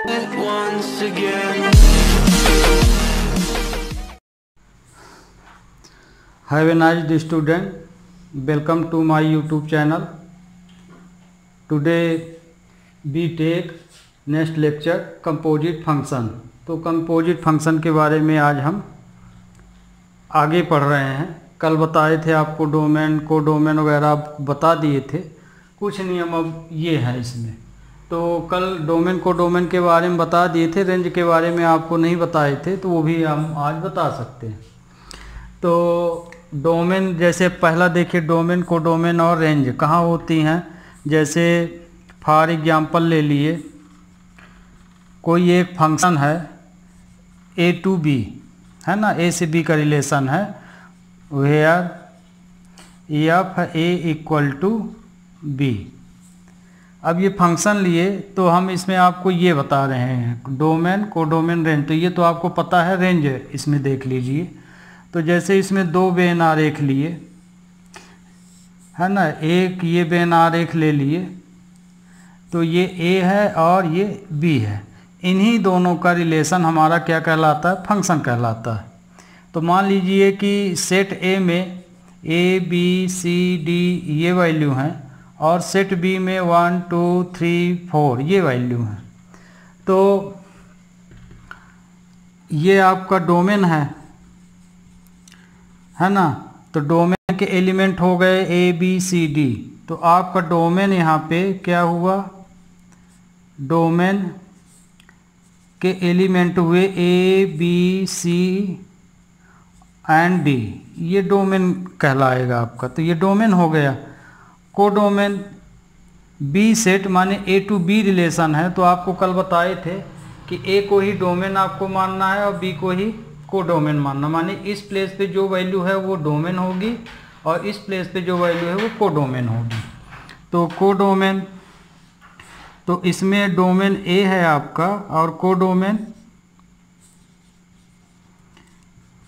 once again. Have a nice day, student. Welcome to my YouTube channel. Today we take next lecture composite function. तो composite function के बारे में आज हम आगे पढ़ रहे हैं। कल बताए थे आपको डोमेन कोडोमेन वगैरह आप बता दिए थे, कुछ नियम अब ये है इसमें। तो कल डोमेन कोडोमेन के बारे में बता दिए थे, रेंज के बारे में आपको नहीं बताए थे, तो वो भी हम आज बता सकते हैं। तो डोमेन जैसे पहला देखिए, डोमेन कोडोमेन और रेंज कहाँ होती हैं। जैसे फॉर एग्जांपल ले लिए, कोई एक फंक्शन है ए टू बी, है ना, ए से बी का रिलेशन है, where f A equal to B. अब ये फंक्शन लिए तो हम इसमें आपको ये बता रहे हैं डोमेन कोडोमेन रेंज। तो ये तो आपको पता है, रेंज इसमें देख लीजिए। तो जैसे इसमें दो वेन आरेख लिए, है ना, एक ये वेन आरेख ले लिए, तो ये ए है और ये बी है। इन्हीं दोनों का रिलेशन हमारा क्या कहलाता है, फंक्शन कहलाता है। तो मान लीजिए कि सेट ए में ए बी सी डी ये वैल्यू हैं और सेट बी में 1 2 3 4 ये वैल्यू हैं। तो ये आपका डोमेन है ना। तो डोमेन के एलिमेंट हो गए ए बी सी डी। तो आपका डोमेन यहाँ पे क्या हुआ, डोमेन के एलिमेंट हुए A B C and D, ये डोमेन कहलाएगा आपका। तो ये डोमेन हो गया। कोडोमेन बी सेट माने ए टू बी रिलेशन है। तो आपको कल बताए थे कि ए को ही डोमेन आपको मानना है और बी को ही कोडोमेन मानना, माने इस प्लेस पे जो वैल्यू है वो डोमेन होगी और इस प्लेस पे जो वैल्यू है वो कोडोमेन होगी। तो कोडोमेन, तो इसमें डोमेन ए है आपका और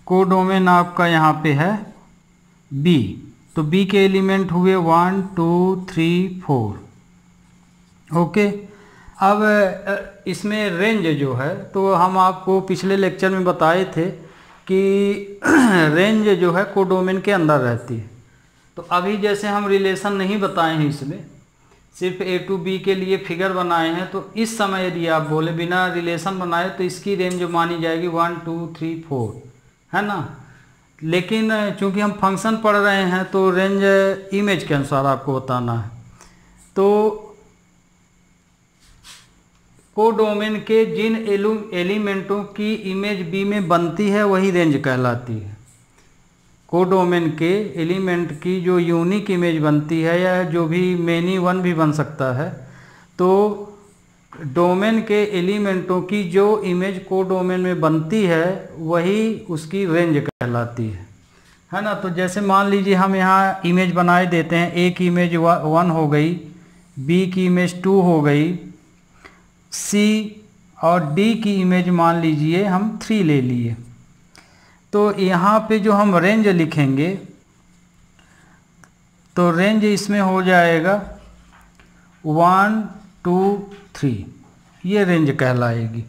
कोडोमेन आपका यहाँ पे है बी। तो बी के एलिमेंट हुए 1 2 3 4। ओके। अब इसमें रेंज जो है, तो हम आपको पिछले लेक्चर में बताए थे कि रेंज जो है कोडोमेन के अंदर रहती है। तो अभी जैसे हम रिलेशन नहीं बताए हैं, इसमें सिर्फ ए टू बी के लिए फिगर बनाए हैं। तो इस समय यदि आप बोले बिना रिलेशन बनाए तो इसकी रेंज मानी जाएगी 1 2 3 4, है ना। लेकिन चूंकि हम फंक्शन पढ़ रहे हैं तो रेंज इमेज के अनुसार आपको बताना है। तो कोडोमेन के जिन एलिमेंटों की इमेज बी में बनती है वही रेंज कहलाती है। कोडोमेन के एलिमेंट की जो यूनिक इमेज बनती है या जो भी मेनी वन भी बन सकता है, तो डोमेन के एलिमेंटों की जो इमेज कोडोमेन में बनती है वही उसकी रेंज कहलाती है ना। तो जैसे मान लीजिए हम यहाँ इमेज बनाए देते हैं, ए की इमेज 1 हो गई, बी की इमेज 2 हो गई, सी और डी की इमेज मान लीजिए हम 3 ले लिए। तो यहाँ पे जो हम रेंज लिखेंगे तो रेंज इसमें हो जाएगा 1 2 3, ये रेंज कहलाएगी।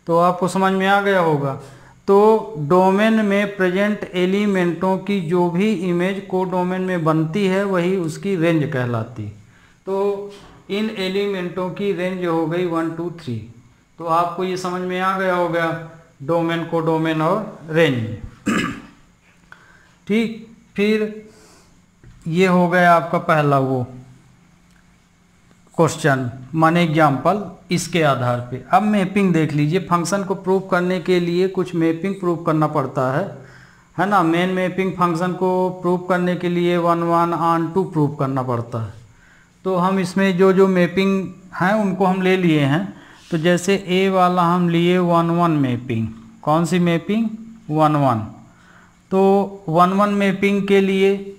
तो आपको समझ में आ गया होगा। तो डोमेन में प्रेजेंट एलिमेंटों की जो भी इमेज कोडोमेन में बनती है वही उसकी रेंज कहलाती। तो इन एलिमेंटों की रेंज हो गई 1 2 3। तो आपको ये समझ में आ गया होगा डोमेन कोडोमेन और रेंज। ठीक, फिर ये हो गया आपका पहला वो क्वेश्चन माने एग्जाम्पल, इसके आधार पे। अब मैपिंग देख लीजिए। फंक्शन को प्रूव करने के लिए कुछ मैपिंग प्रूव करना पड़ता है ना। मेन मैपिंग फंक्शन को प्रूव करने के लिए 1 1 ऑन 2 प्रूव करना पड़ता है। तो हम इसमें जो मैपिंग हैं उनको हम ले लिए हैं। तो जैसे ए वाला हम लिए 1 1 मैपिंग। कौन सी मैपिंग, 1 1। तो 1 1 मैपिंग के लिए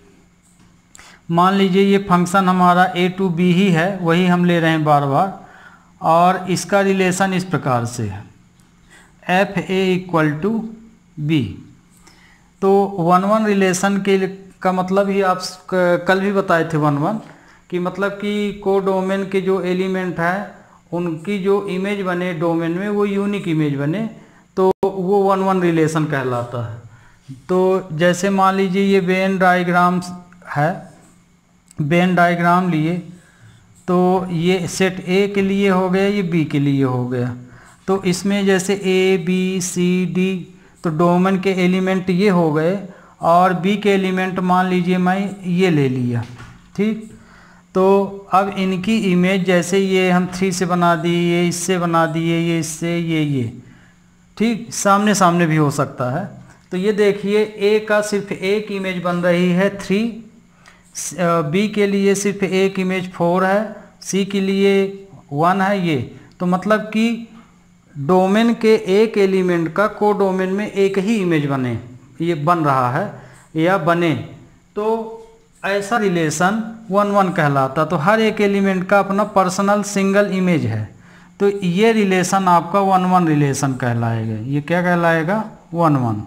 मान लीजिए ये फंक्शन हमारा ए टू बी ही है, वही हम ले रहे हैं बार बार, और इसका रिलेशन इस प्रकार से है f A equal to B. तो 1 1 रिलेशन के का मतलब ही आप कल भी बताए थे 1 1 कि मतलब कि कोडोमेन के जो एलिमेंट है उनकी जो इमेज बने डोमेन में वो यूनिक इमेज बने, तो वो 1-1 रिलेशन कहलाता है। तो जैसे मान लीजिए ये वेन डायग्राम है, वेन डायग्राम लिए तो ये सेट ए के लिए हो गया, ये बी के लिए हो गया। तो इसमें जैसे ए बी सी डी, तो डोमेन के एलिमेंट ये हो गए, और बी के एलिमेंट मान लीजिए मैं ये ले लिया, ठीक। तो अब इनकी इमेज जैसे ये हम 3 से बना दिए, ये इससे बना दिए, ये इससे, ये ठीक, सामने सामने भी हो सकता है। तो ये देखिए ए का सिर्फ एक इमेज बन रही है 3, बी के लिए सिर्फ एक इमेज 4 है, सी के लिए 1 है ये। तो मतलब कि डोमेन के एक एलिमेंट का कोडोमेन में एक ही इमेज बने, ये बन रहा है या बने, तो ऐसा रिलेशन 1-1 कहलाता। तो हर एक एलिमेंट का अपना पर्सनल सिंगल इमेज है, तो ये रिलेशन आपका 1-1 रिलेशन कहलाएगा। ये क्या कहलाएगा? 1-1,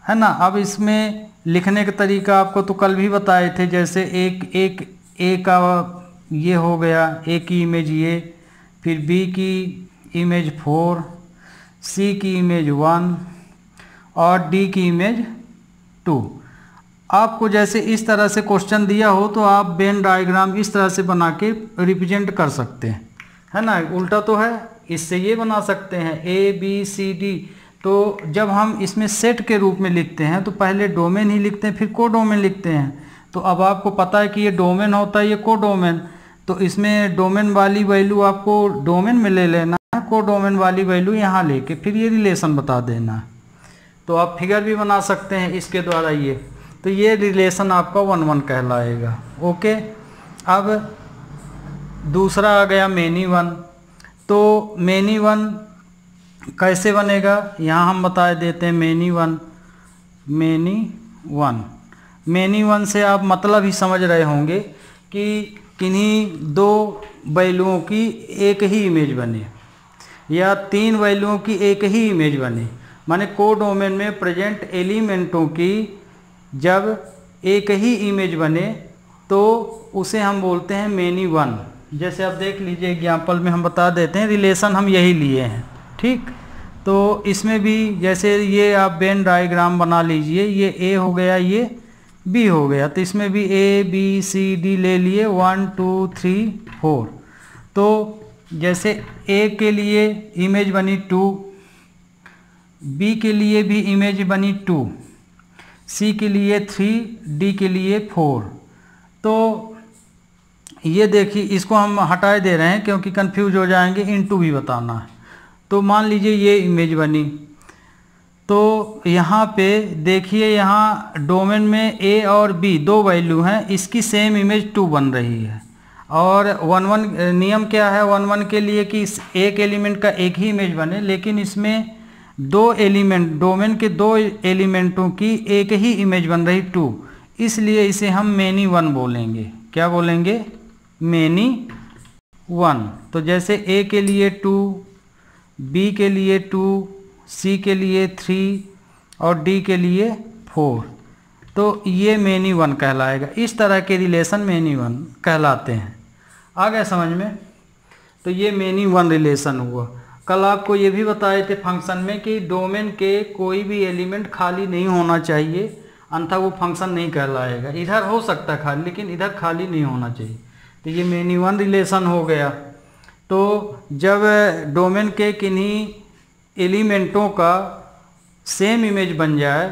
है ना। अब इसमें लिखने का तरीका आपको तो कल भी बताए थे, जैसे एक ए का ये हो गया, ए की इमेज ये, फिर बी की इमेज 4, सी की इमेज 1 और डी की इमेज 2। आपको जैसे इस तरह से क्वेश्चन दिया हो तो आप वेन डायग्राम इस तरह से बना के रिप्रेजेंट कर सकते हैं, है ना। उल्टा तो है, इससे ये बना सकते हैं ए बी सी डी। तो जब हम इसमें सेट के रूप में लिखते हैं तो पहले डोमेन ही लिखते हैं, फिर कोडोमेन लिखते हैं। तो अब आपको पता है कि ये डोमेन होता है, ये कोडोमेन, तो इसमें डोमेन वाली वैल्यू आपको डोमेन में ले लेना है, कोडोमेन वाली वैल्यू यहाँ लेके फिर ये रिलेशन बता देना है। तो आप फिगर भी बना सकते हैं इसके द्वारा ये, तो ये रिलेशन आपका 1-1 कहलाएगा। ओके, अब दूसरा आ गया मेनी 1। तो मेनी 1 कैसे बनेगा यहाँ हम बता देते हैं। मेनी 1 से आप मतलब ही समझ रहे होंगे कि किन्हीं 2 वैल्यूओं की एक ही इमेज बने या 3 वैल्यूओं की एक ही इमेज बने, माने कोडोमेन में प्रेजेंट एलिमेंटों की जब एक ही इमेज बने तो उसे हम बोलते हैं मेनी 1। जैसे आप देख लीजिए एग्जाम्पल में हम बता देते हैं, रिलेशन हम यही लिए हैं, ठीक। तो इसमें भी जैसे ये आप वेन डायग्राम बना लीजिए, ये ए हो गया, ये बी हो गया, तो इसमें भी ए बी सी डी ले लिए 1 2 3 4। तो जैसे ए के लिए इमेज बनी 2, बी के लिए भी इमेज बनी 2, सी के लिए 3, डी के लिए 4। तो ये देखिए इसको हम हटाए दे रहे हैं क्योंकि कंफ्यूज हो जाएंगे, इनटू भी बताना है। तो मान लीजिए ये इमेज बनी, तो यहाँ पे देखिए यहाँ डोमेन में ए और बी 2 वैल्यू हैं, इसकी सेम इमेज 2 बन रही है। और 1-1 नियम क्या है 1-1 के लिए कि एक एलिमेंट का एक ही इमेज बने, लेकिन इसमें 2 एलिमेंट, डोमेन के 2 एलिमेंटों की एक ही इमेज बन रही 2, इसलिए इसे हम मेनी 1 बोलेंगे। क्या बोलेंगे? मेनी 1। तो जैसे ए के लिए 2, बी के लिए 2, सी के लिए 3 और डी के लिए 4, तो ये मेनी 1 कहलाएगा। इस तरह के रिलेशन मेनी 1 कहलाते हैं। आ गया समझ में? तो ये मेनी 1 रिलेशन हुआ। कल आपको ये भी बताए थे फंक्शन में कि डोमेन के कोई भी एलिमेंट खाली नहीं होना चाहिए, अन्यथा वो फंक्शन नहीं कहलाएगा। इधर हो सकता है खाली, लेकिन इधर खाली नहीं होना चाहिए। तो ये मेनी 1 रिलेशन हो गया। तो जब डोमेन के किन्हीं एलिमेंटों का सेम इमेज बन जाए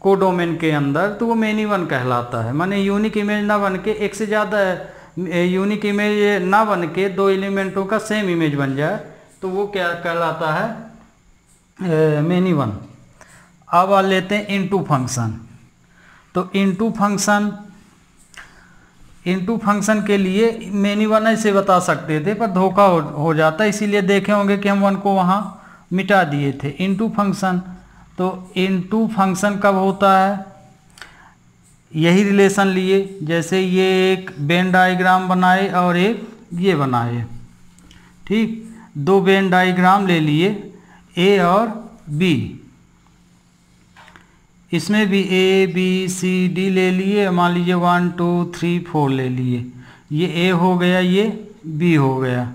कोडोमेन के अंदर, तो वो मेनी 1 कहलाता है। माने यूनिक इमेज ना बन के, एक से ज़्यादा यूनिक इमेज ना बन के 2 एलिमेंटों का सेम इमेज बन जाए, तो वो क्या कहलाता है? मेनी 1। अब आ लेते हैं इनटू फंक्शन। तो इनटू फंक्शन के लिए मेनी 1 ऐसे बता सकते थे, पर धोखा हो जाता, इसीलिए देखे होंगे कि हम 1 को वहाँ मिटा दिए थे। इनटू फंक्शन, तो इनटू फंक्शन कब होता है? यही रिलेशन लिए, जैसे ये एक वेन डायग्राम बनाए और एक ये बनाए, ठीक। 2 वेन डायग्राम ले लिए ए और बी, इसमें भी ए बी सी डी ले लिए, मान लीजिए 1 2 3 4 ले लिए। ये ए हो गया, ये बी हो गया।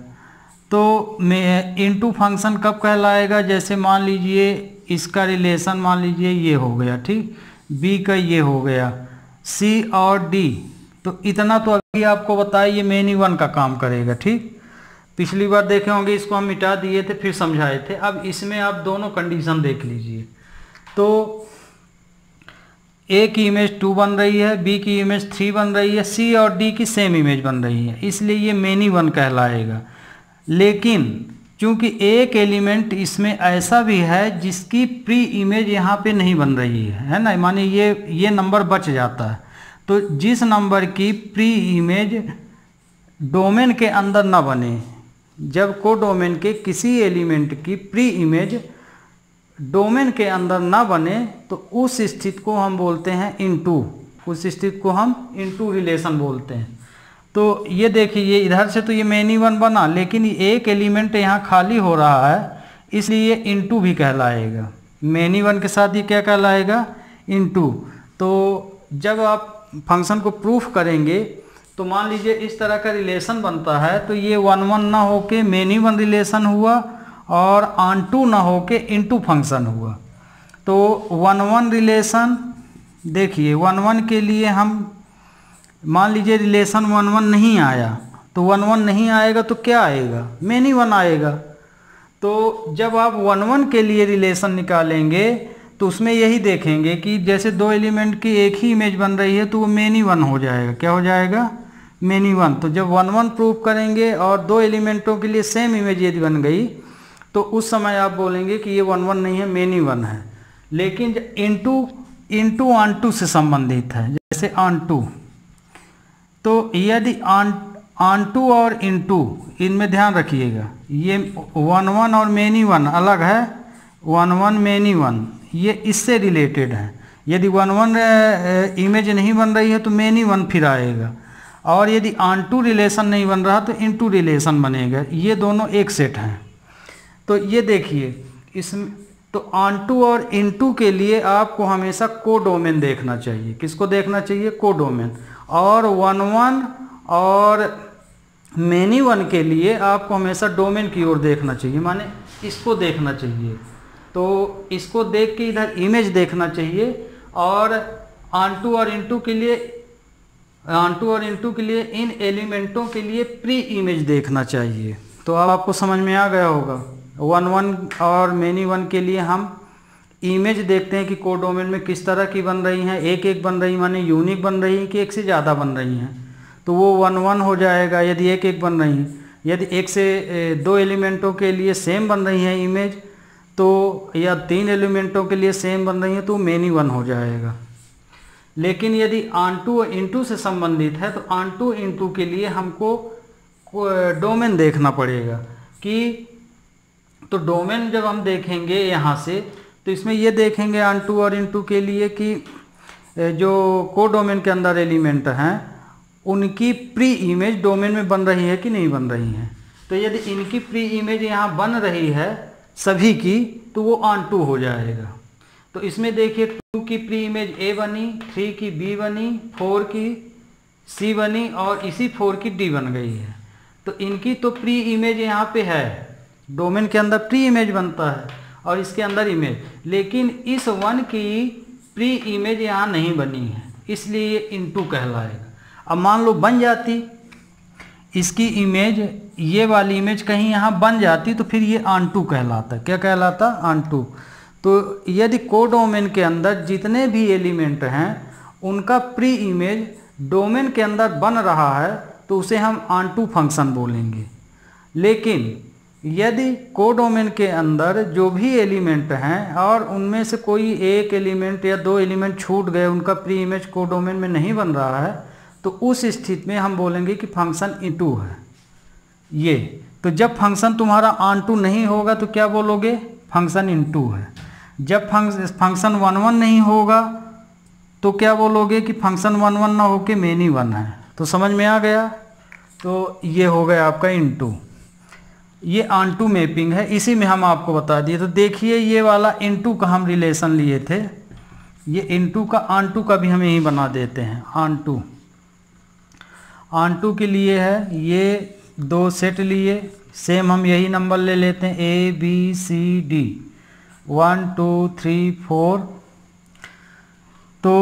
तो मैं इनटू फंक्शन कब कहलाएगा, जैसे मान लीजिए इसका रिलेशन मान लीजिए ये हो गया, ठीक, बी का ये हो गया, सी और डी, तो इतना तो अभी आपको बताया ये मेनी वन का काम करेगा, ठीक। पिछली बार देखे होंगे, इसको हम मिटा दिए थे फिर समझाए थे। अब इसमें आप दोनों कंडीशन देख लीजिए। तो ए की इमेज 2 बन रही है, बी की इमेज 3 बन रही है, सी और डी की सेम इमेज बन रही है, इसलिए ये मेनी वन कहलाएगा। लेकिन क्योंकि एक एलिमेंट इसमें ऐसा भी है जिसकी प्री इमेज यहाँ पे नहीं बन रही है ना, माने ये नंबर बच जाता है। तो जिस नंबर की प्री इमेज डोमेन के अंदर ना बने, जब कोडोमेन के किसी एलिमेंट की प्री इमेज डोमेन के अंदर ना बने तो उस स्थिति को हम बोलते हैं इनटू, उस स्थिति को हम इनटू रिलेशन बोलते हैं। तो ये देखिए इधर से तो ये मेनी वन बना, लेकिन एक एलिमेंट यहाँ खाली हो रहा है, इसलिए ये इनटू भी कहलाएगा। मेनी वन के साथ ये क्या कहलाएगा, इनटू। तो जब आप फंक्शन को प्रूफ करेंगे तो मान लीजिए इस तरह का रिलेशन बनता है, तो ये 1 1 ना होके मेनी वन रिलेशन हुआ और ऑन टू ना होके इनटू फंक्शन हुआ। तो 1 1 रिलेशन देखिए 1 1 के लिए हम मान लीजिए रिलेशन 1 1 नहीं आया, तो 1 1 नहीं आएगा तो क्या आएगा, मेनी वन आएगा। तो जब आप 1 1 के लिए रिलेशन निकालेंगे तो उसमें यही देखेंगे कि जैसे दो एलिमेंट की एक ही इमेज बन रही है तो वो मेनी वन हो जाएगा। क्या हो जाएगा, मेनी वन। तो जब 1 1 प्रूफ करेंगे और दो एलिमेंटों के लिए सेम इमेज यदि बन गई तो उस समय आप बोलेंगे कि ये 1 1 नहीं है, मेनी वन है। लेकिन इनटू ऑन टू से संबंधित है, जैसे ऑन टू, तो यदि ऑन टू और इनटू, इनमें ध्यान रखिएगा, ये 1 1 और मेनी वन अलग है, 1 1 मेनी वन ये इससे रिलेटेड है। यदि 1 1 इमेज नहीं बन रही है तो मेनी वन फिर आएगा, और यदि ऑन टू रिलेशन नहीं बन रहा तो इनटू रिलेशन बनेगा। ये दोनों एक सेट हैं। तो ये देखिए इसमें तो ऑन टू और इनटू के लिए आपको हमेशा कोडोमेन देखना चाहिए। किसको देखना चाहिए, कोडोमेन। और 1 1 और मेनी वन के लिए आपको हमेशा डोमेन की ओर देखना चाहिए, माने इसको देखना चाहिए। तो इसको देख के इधर इमेज देखना चाहिए, और ऑन टू और इनटू के लिए इन एलिमेंटों के लिए प्री इमेज देखना चाहिए। तो अब आपको समझ में आ गया होगा। 1 1 और मेनी वन के लिए हम इमेज देखते हैं कि कोडोमेन में किस तरह की बन रही हैं, एक एक बन रही माने यूनिक बन रही हैं कि एक से ज़्यादा बन रही हैं, तो वो 1 1 हो जाएगा यदि एक एक बन रही हैं। यदि एक से दो एलिमेंटों के लिए सेम बन रही हैं इमेज, तो या 3 एलिमेंटों के लिए सेम बन रही हैं तो मेनी वन हो जाएगा। लेकिन यदि ऑन टू इनटू से संबंधित है तो ऑन टू इनटू के लिए हमको डोमेन देखना पड़ेगा कि, तो डोमेन जब हम देखेंगे यहाँ से तो इसमें ये देखेंगे ऑन टू और इनटू के लिए कि जो कोडोमेन के अंदर एलिमेंट हैं उनकी प्री इमेज डोमेन में बन रही है कि नहीं बन रही है। तो यदि इनकी प्री इमेज यहाँ बन रही है सभी की तो वो ऑन टू हो जाएगा। तो इसमें देखिए 2 की प्री इमेज ए बनी, 3 की बी बनी, 4 की सी बनी और इसी 4 की डी बन गई है। तो इनकी तो प्री इमेज यहाँ पे है, डोमेन के अंदर प्री इमेज बनता है और इसके अंदर इमेज, लेकिन इस 1 की प्री इमेज यहाँ नहीं बनी है, इसलिए इनटू कहलाएगा। अब मान लो बन जाती इसकी इमेज, ये वाली इमेज कहीं यहाँ बन जाती तो फिर ये ऑन टू कहलाता। क्या कहलाता, ऑन टू। तो यदि कोडोमेन के अंदर जितने भी एलिमेंट हैं उनका प्री इमेज डोमेन के अंदर बन रहा है तो उसे हम ऑन टू फंक्शन बोलेंगे। लेकिन यदि कोडोमेन के अंदर जो भी एलिमेंट हैं और उनमें से कोई एक एलिमेंट या दो एलिमेंट छूट गए, उनका प्री इमेज कोडोमेन में नहीं बन रहा है, तो उस स्थिति में हम बोलेंगे कि फंक्शन इनटू है ये। तो जब फंक्शन तुम्हारा ऑन टू नहीं होगा तो क्या बोलोगे, फंक्शन इनटू है। जब फंक्शन 1 1 नहीं होगा तो क्या बोलोगे कि फंक्शन 1 1 ना होके मेनी वन है। तो समझ में आ गया। तो ये हो गया आपका इनटू, ये ऑन टू मैपिंग है, इसी में हम आपको बता दिए। तो देखिए ये वाला इनटू का हम रिलेशन लिए थे, ये इनटू का ऑन टू का भी हम यही बना देते हैं। ऑन टू के लिए है ये दो सेट लिए, सेम हम यही नंबर ले लेते हैं ABCD 1 2 3 4। तो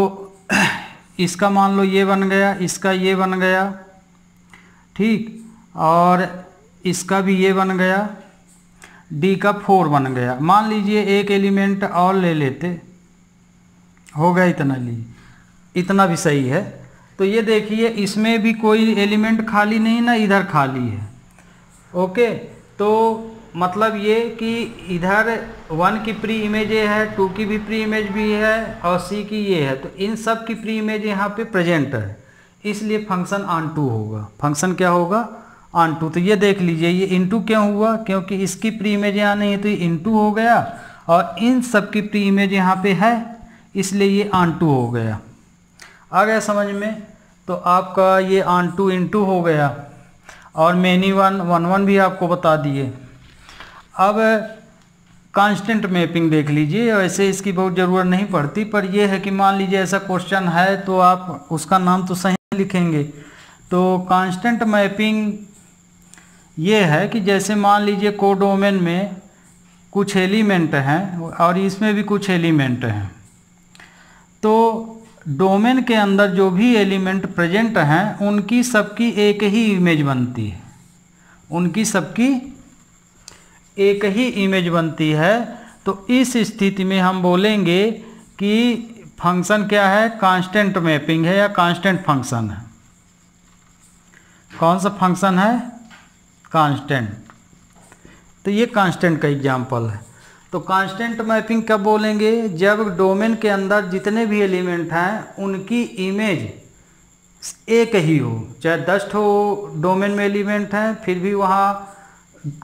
इसका मान लो ये बन गया, इसका ये बन गया, ठीक, और इसका भी ये बन गया, D का 4 बन गया। मान लीजिए एक एलिमेंट और ले लेते, हो गया इतना, लीजिए इतना भी सही है। तो ये देखिए इसमें भी कोई एलिमेंट खाली नहीं, ना इधर खाली है। ओके, तो मतलब ये कि इधर 1 की प्री इमेज ये है, 2 की भी प्री इमेज भी है और C की ये है, तो इन सब की प्री इमेज यहाँ पे प्रेजेंट है, इसलिए फंक्शन ऑन टू होगा। फंक्शन क्या होगा? Onto. तो ये देख लीजिए ये इनटू क्यों हुआ, क्योंकि इसकी प्री इमेज यहाँ नहीं है तो ये इनटू हो गया, और इन सब की प्री इमेज यहाँ पे है, इसलिए ये ऑन टू हो गया। आ गया समझ में? तो आपका ये ऑन टू इनटू हो गया, और मैनी 1 भी आपको बता दिए। अब कांस्टेंट मैपिंग देख लीजिए, वैसे इसकी बहुत ज़रूरत नहीं पड़ती, पर यह है कि मान लीजिए ऐसा क्वेश्चन है तो आप उसका नाम तो सही लिखेंगे। तो कांस्टेंट मैपिंग ये है कि जैसे मान लीजिए कोडोमेन में कुछ एलिमेंट हैं और इसमें भी कुछ एलिमेंट हैं, तो डोमेन के अंदर जो भी एलिमेंट प्रेजेंट हैं उनकी सबकी एक ही इमेज बनती है, उनकी सबकी एक ही इमेज बनती है। तो इस स्थिति में हम बोलेंगे कि फंक्शन क्या है? कांस्टेंट मैपिंग है या कांस्टेंट फंक्शन है। कौन सा फंक्शन है? कांस्टेंट। तो ये कांस्टेंट का एग्जाम्पल है। तो कांस्टेंट मैपिंग कब बोलेंगे? जब डोमेन के अंदर जितने भी एलिमेंट हैं उनकी इमेज एक ही हो, चाहे 10 डोमेन में एलिमेंट हैं फिर भी वहाँ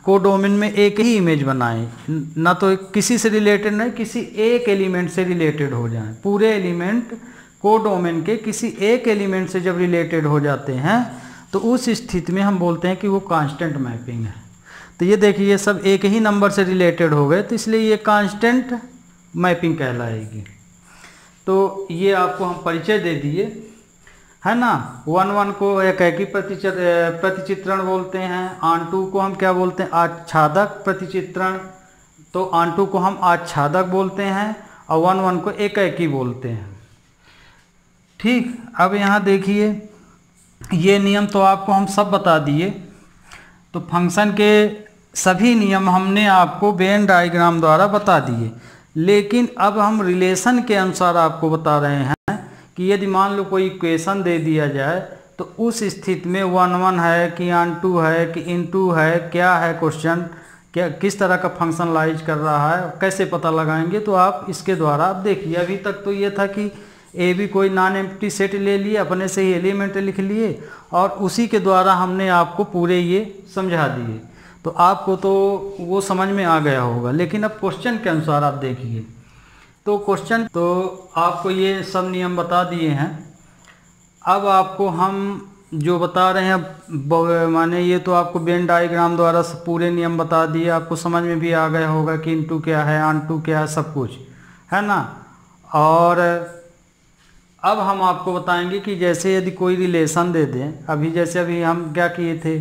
को डोमेन में एक ही इमेज बनाएं, ना तो किसी से रिलेटेड नहीं, किसी एक एलिमेंट से रिलेटेड हो जाएं। पूरे एलिमेंट को डोमेन के किसी एक एलिमेंट से जब रिलेटेड हो जाते हैं तो उस स्थिति में हम बोलते हैं कि वो कांस्टेंट मैपिंग है। तो ये देखिए ये सब एक ही नंबर से रिलेटेड हो गए, तो इसलिए ये कांस्टेंट मैपिंग कहलाएगी। तो ये आपको हम परिचय दे दिए, है ना। 1 को एक ही प्रतिचित्रण बोलते हैं, ऑन टू को हम क्या बोलते हैं? आच्छादक प्रतिचित्रण। तो ऑन टू को हम आच्छादक बोलते हैं और 1 को एक ही बोलते हैं, ठीक। अब यहाँ देखिए ये नियम तो आपको हम सब बता दिए। तो फंक्शन के सभी नियम हमने आपको वेन डायग्राम द्वारा बता दिए, लेकिन अब हम रिलेशन के अनुसार आपको बता रहे हैं कि यदि मान लो कोई इक्वेशन दे दिया जाए तो उस स्थिति में 1 है कि ऑन टू है कि इन टू है, क्या है क्वेश्चन, क्या किस तरह का फंक्शनलाइज कर रहा है, कैसे पता लगाएंगे। तो आप इसके द्वारा आप देखिए, अभी तक तो ये था कि ए भी कोई नॉन एम्प्टी सेट ले लिए, अपने से ही एलिमेंट लिख लिए और उसी के द्वारा हमने आपको पूरे ये समझा दिए। तो आपको तो वो समझ में आ गया होगा, लेकिन अब क्वेश्चन के अनुसार आप देखिए। तो क्वेश्चन तो आपको ये सब नियम बता दिए हैं। अब आपको हम जो बता रहे हैं माने ये तो आपको वेन डायग्राम द्वारा पूरे नियम बता दिए, आपको समझ में भी आ गया होगा कि इनटू क्या है, ऑन टू क्या है, सब कुछ है ना। और अब हम आपको बताएंगे कि जैसे यदि कोई रिलेशन दे दें, अभी जैसे अभी हम क्या किए थे,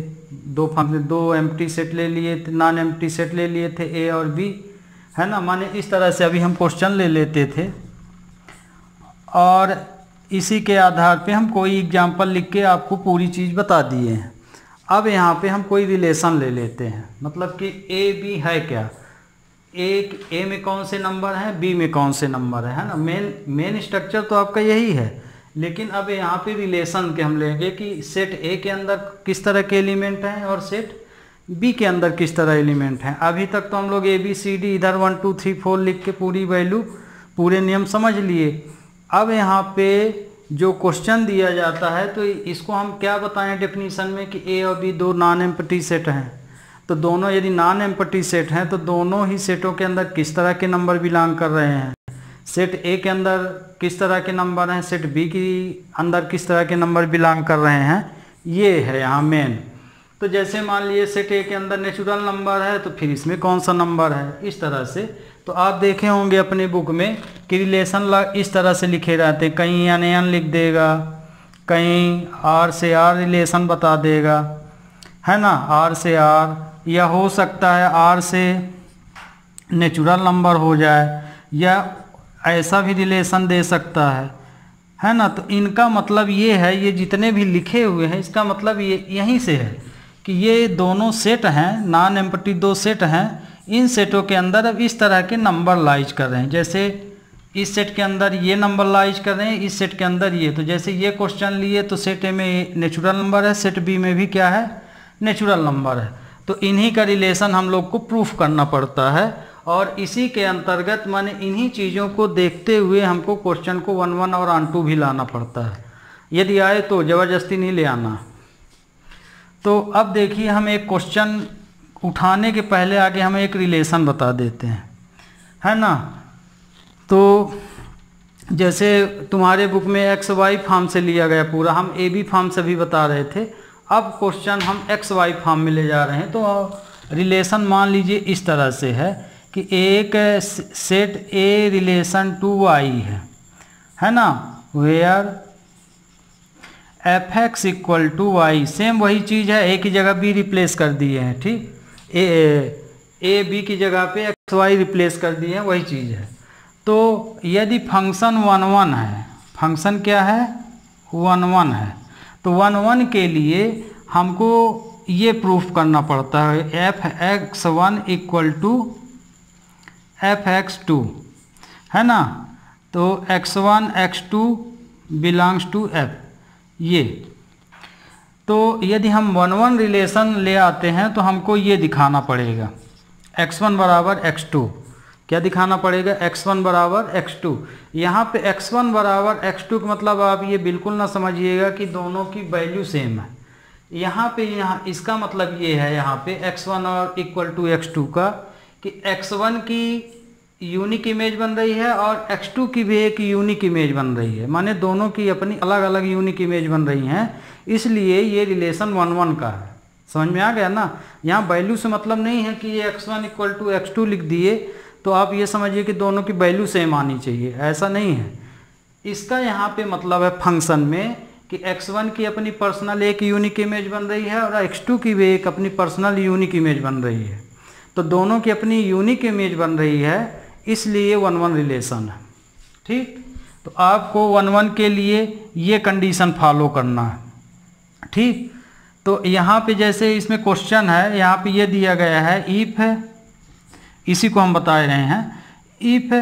दो एम्प्टी सेट ले लिए थे, नॉन एम्प्टी सेट ले लिए थे ए और बी, है ना। माने इस तरह से अभी हम क्वेश्चन ले लेते थे और इसी के आधार पे हम कोई एग्जाम्पल लिख के आपको पूरी चीज़ बता दिए हैं। अब यहाँ पे हम कोई रिलेशन ले लेते हैं, मतलब कि ए बी है क्या, एक ए में कौन से नंबर हैं, बी में कौन से नंबर है ना। मेन स्ट्रक्चर तो आपका यही है, लेकिन अब यहाँ पे रिलेशन के हम लेंगे कि सेट ए के अंदर किस तरह के एलिमेंट हैं और सेट बी के अंदर किस तरह एलिमेंट हैं। अभी तक तो हम लोग ए बी सी डी इधर 1 2 3 4 लिख के पूरी वैल्यू पूरे नियम समझ लिए। अब यहाँ पे जो क्वेश्चन दिया जाता है तो इसको हम क्या बताएं डेफिनीशन में कि ए और बी दो नॉन एम्प्टी सेट हैं। तो दोनों यदि नॉन एम्प्टी सेट हैं तो दोनों ही सेटों के अंदर किस तरह के नंबर बिलोंग कर रहे हैं, सेट ए के अंदर किस तरह के नंबर हैं, सेट बी के अंदर किस तरह के नंबर बिलोंग कर रहे हैं, ये है यहाँ मेन। तो जैसे मान लिए सेट ए के अंदर नेचुरल नंबर है तो फिर इसमें कौन सा नंबर है, इस तरह से। तो आप देखे होंगे अपने बुक में कि रिलेशन इस तरह से लिखे रहते हैं, कहीं एन लिख देगा, कहीं आर से आर रिलेशन बता देगा, है ना, आर से आर, या हो सकता है आर से नेचुरल नंबर हो जाए, या ऐसा भी रिलेशन दे सकता है ना। तो इनका मतलब ये है, ये जितने भी लिखे हुए हैं इसका मतलब ये यहीं से है कि ये दोनों सेट हैं, नॉन एम्प्टी दो सेट हैं, इन सेटों के अंदर अब इस तरह के नंबर लाइज कर रहे हैं। जैसे इस सेट के अंदर ये नंबर लाइज कर रहे हैं, इस सेट के अंदर ये। तो जैसे ये क्वेश्चन लिए तो सेट ए में नेचुरल नंबर है, सेट बी में भी क्या है, नेचुरल नंबर है। तो इन्हीं का रिलेशन हम लोग को प्रूफ करना पड़ता है, और इसी के अंतर्गत माने इन्हीं चीज़ों को देखते हुए हमको क्वेश्चन को 1 1 और ऑन 2 भी लाना पड़ता है। यदि आए तो ज़बरदस्ती नहीं ले आना। तो अब देखिए, हम एक क्वेश्चन उठाने के पहले आगे हम एक रिलेशन बता देते हैं, है ना। तो जैसे तुम्हारे बुक में एक्स वाई फॉर्म से लिया गया पूरा, हम ए बी फॉर्म से भी बता रहे थे। अब क्वेश्चन हम एक्स वाई फॉर्म में ले जा रहे हैं। तो रिलेशन मान लीजिए इस तरह से है कि एक set A relation to Y है ना, where f x equal to y, same वही चीज़ है, ए की जगह बी रिप्लेस कर दिए हैं, ठीक, ए बी की जगह पे एक्स वाई रिप्लेस कर दिए हैं, वही चीज़ है। तो यदि फंक्शन 1 1 है, फंक्शन क्या है, 1 1 है, तो 1 1 के लिए हमको ये प्रूफ करना पड़ता है f x 1 equal to f x 2, है ना। तो x1 x2 belongs to F, ये। तो यदि हम 1 1 रिलेशन ले आते हैं तो हमको ये दिखाना पड़ेगा x1 बराबर x2, क्या दिखाना पड़ेगा, x1 बराबर x2। यहाँ पे x1 बराबर x2 का मतलब आप ये बिल्कुल ना समझिएगा कि दोनों की वैल्यू सेम है। यहाँ पे इसका मतलब ये है यहाँ पे x1 और इक्वल टू x2 का कि x1 की यूनिक इमेज बन रही है और x2 की भी एक यूनिक इमेज बन रही है, माने दोनों की अपनी अलग अलग यूनिक इमेज बन रही हैं, इसलिए ये रिलेशन 1 1 का है। समझ में आ गया ना। यहाँ वैल्यू से मतलब नहीं है कि ये x1 इक्वल टू x2 लिख दिए तो आप ये समझिए कि दोनों की वैल्यू सेम आनी चाहिए, ऐसा नहीं है। इसका यहाँ पे मतलब है फंक्शन में कि x1 की अपनी पर्सनल एक यूनिक इमेज बन रही है और x2 की भी एक अपनी पर्सनल यूनिक इमेज बन रही है, तो दोनों की अपनी यूनिक इमेज बन रही है, इसलिए 1 1 रिलेशन है, ठीक। तो आपको 1 1 के लिए ये कंडीशन फॉलो करना है, ठीक। तो यहाँ पे जैसे इसमें क्वेश्चन है, यहाँ पे ये दिया गया है इफ, इसी को हम बता रहे हैं, if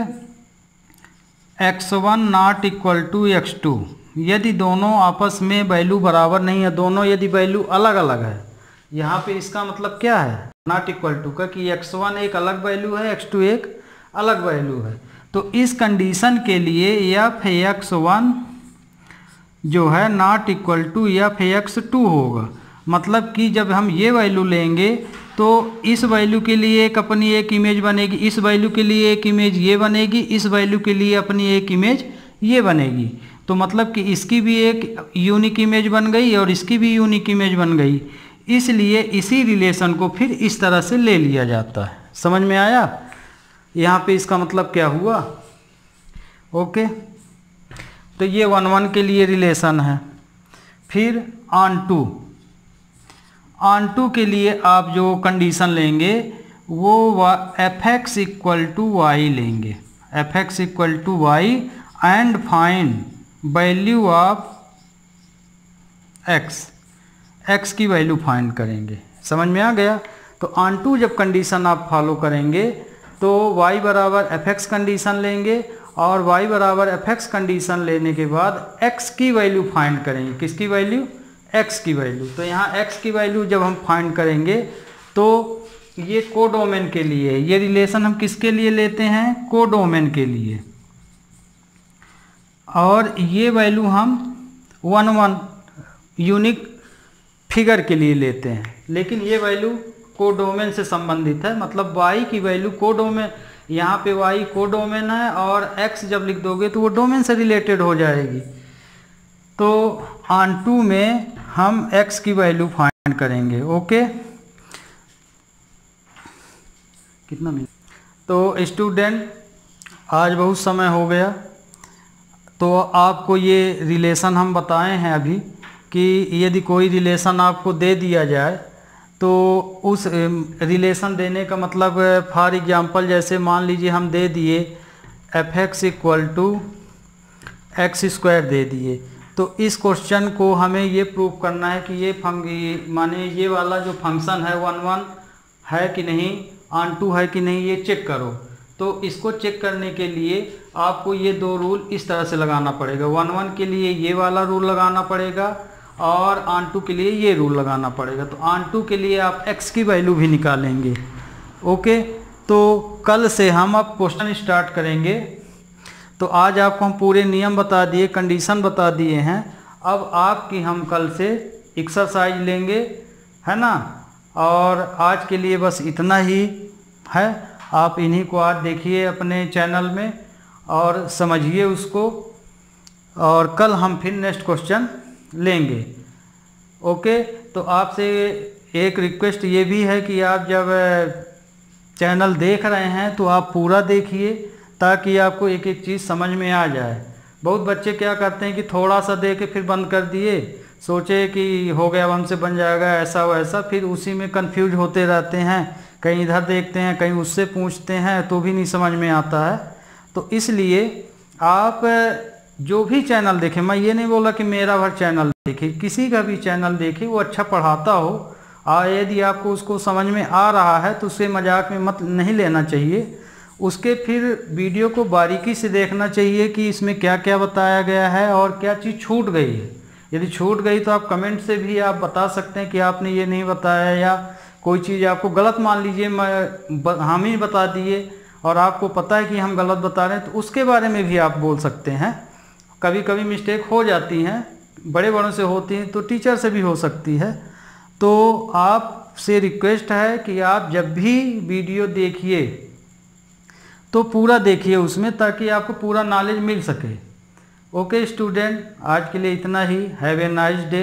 x1 not equal to x2, यदि दोनों आपस में वैल्यू बराबर नहीं है, दोनों यदि वैल्यू अलग अलग है, यहाँ पे इसका मतलब क्या है नॉट इक्वल टू का कि x1 एक अलग वैल्यू है, x2 एक अलग वैल्यू है। तो इस कंडीशन के लिए एफ x1 जो है not equal to F x2 होगा। मतलब कि जब हम ये वैल्यू लेंगे तो इस वैल्यू के लिए एक अपनी एक इमेज बनेगी, इस वैल्यू के लिए एक इमेज ये बनेगी, इस वैल्यू के लिए अपनी एक इमेज ये बनेगी। तो मतलब कि इसकी भी एक यूनिक इमेज बन गई और इसकी भी यूनिक इमेज बन गई, इसलिए इसी रिलेशन को फिर इस तरह से ले लिया जाता है। समझ में आया यहाँ पे इसका मतलब क्या हुआ, ओके। तो ये 1 1 के लिए रिलेशन है। फिर ऑन टू के लिए आप जो कंडीशन लेंगे वो F x equal to Y लेंगे, F x equal to Y and find value of X, X की वैल्यू फाइंड करेंगे। समझ में आ गया। तो ऑन टू जब कंडीशन आप फॉलो करेंगे तो y बराबर एफ एक्स कंडीशन लेंगे और y बराबर एफ एक्स कंडीशन लेने के बाद x की वैल्यू फाइंड करेंगे। किसकी वैल्यू, x की वैल्यू। तो यहाँ x की वैल्यू जब हम फाइंड करेंगे तो ये कोडोमेन के लिए, ये रिलेशन हम किसके लिए लेते हैं, कोडोमेन के लिए, और ये वैल्यू हम 1 1 यूनिक फिगर के लिए लेते हैं। लेकिन ये वैल्यू कोडोमेन से संबंधित है, मतलब y की वैल्यू कोडोमेन, यहाँ पे y कोडोमेन है और x जब लिख दोगे तो वो डोमेन से रिलेटेड हो जाएगी। तो ऑन टू में हम x की वैल्यू फाइंड करेंगे, ओके। कितना मिनट। तो स्टूडेंट आज बहुत समय हो गया, तो आपको ये रिलेशन हम बताए हैं अभी कि यदि कोई रिलेशन आपको दे दिया जाए तो उस रिलेशन देने का मतलब फॉर एग्जांपल जैसे मान लीजिए हम दे दिए f(x) = x² दे दिए, तो इस क्वेश्चन को हमें ये प्रूव करना है कि ये माने ये वाला जो फंक्शन है 1 है कि नहीं, ऑन टू है कि नहीं, ये चेक करो। तो इसको चेक करने के लिए आपको ये दो रूल इस तरह से लगाना पड़ेगा। 1 के लिए ये वाला रूल लगाना पड़ेगा और ऑन टू के लिए ये रूल लगाना पड़ेगा। तो ऑन टू के लिए आप x की वैल्यू भी निकालेंगे। ओके, तो कल से हम अब क्वेश्चन स्टार्ट करेंगे। तो आज आपको हम पूरे नियम बता दिए, कंडीशन बता दिए हैं। अब आपकी हम कल से एक्सरसाइज लेंगे, है ना। और आज के लिए बस इतना ही है। आप इन्हीं को आज देखिए अपने चैनल में और समझिए उसको, और कल हम फिर नेक्स्ट क्वेश्चन लेंगे। ओके, तो आपसे एक रिक्वेस्ट ये भी है कि आप जब चैनल देख रहे हैं तो आप पूरा देखिए, ताकि आपको एक एक चीज़ समझ में आ जाए। बहुत बच्चे क्या करते हैं कि थोड़ा सा दे के फिर बंद कर दिए, सोचे कि हो गया अब हमसे बन जाएगा ऐसा वैसा, फिर उसी में कंफ्यूज होते रहते हैं। कहीं इधर देखते हैं, कहीं उससे पूछते हैं, तो भी नहीं समझ में आता है। तो इसलिए आप जो भी चैनल देखें, मैं ये नहीं बोला कि मेरा भर चैनल देखें, किसी का भी चैनल देखें, वो अच्छा पढ़ाता हो, यदि आपको उसको समझ में आ रहा है तो उसे मजाक में मत नहीं लेना चाहिए। उसके फिर वीडियो को बारीकी से देखना चाहिए कि इसमें क्या क्या बताया गया है और क्या चीज़ छूट गई है। यदि छूट गई तो आप कमेंट से भी आप बता सकते हैं कि आपने ये नहीं बताया, या कोई चीज़ आपको गलत मान लीजिए हम ही बता दिए और आपको पता है कि हम गलत बता रहे हैं, तो उसके बारे में भी आप बोल सकते हैं। कभी कभी मिस्टेक हो जाती हैं, बड़े बड़ों से होती हैं, तो टीचर से भी हो सकती है। तो आपसे रिक्वेस्ट है कि आप जब भी वीडियो देखिए तो पूरा देखिए उसमें, ताकि आपको पूरा नॉलेज मिल सके। ओके स्टूडेंट, आज के लिए इतना ही। Have a nice day.